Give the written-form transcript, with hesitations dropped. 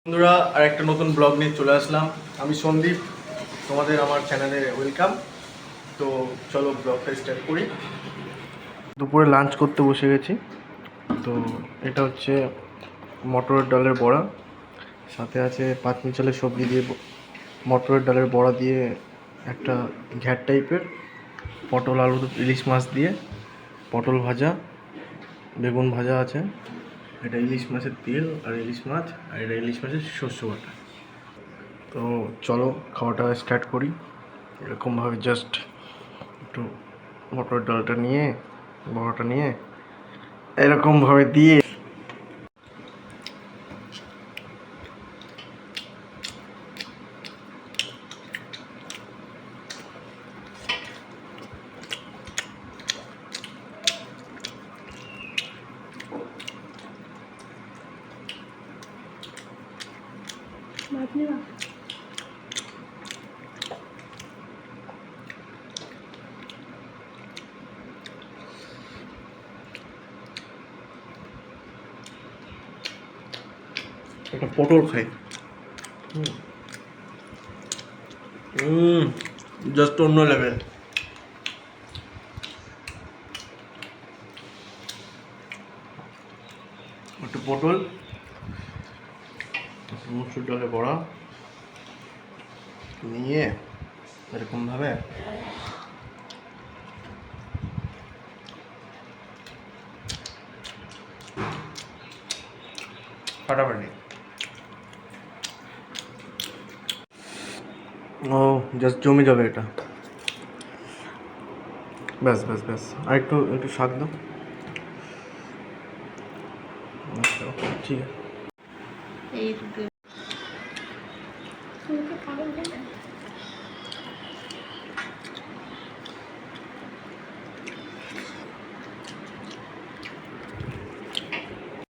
বন্ধুরা আর একটা নতুন ব্লগ নিয়ে চলে আসলাম। আমি সন্দীপ, তোমাদের আমার চ্যানেলে ওয়েলকাম। তো চলো ব্লগটা স্টার্ট করি। দুপুরে লাঞ্চ করতে বসে গেছি। তো এটা হচ্ছে মটরের ডালের বড়া, সাথে আছে পাঁচমিশালি সবজি দিয়ে মটরের ডালের বড়া দিয়ে একটা ঘ্যাট টাইপের, পটল আলু ইলিশ মাছ দিয়ে পটল ভাজা, বেগুন ভাজা আছে, এটা ইলিশ মাছের তেল আর ইলিশ মাছ, আর এটা ইলিশ মাছের শস্য বাটা। তো চলো খাওয়াটা স্টার্ট করি। এরকমভাবে জাস্ট একটু মটর ডালটা নিয়ে, বড়াটা নিয়ে এরকমভাবে দিয়ে একটা পটল খাই। জাস্ট অন্য লেভেল। একটা পটল, মুসুর ডালে বড়া নিয়ে এরকমভাবে ফাটাফাটি। ও জাস্ট জমে যাবে এটা। ব্যাস ব্যাস ব্যাস, আর একটু একটু শাক দাও। ঠিক আছে।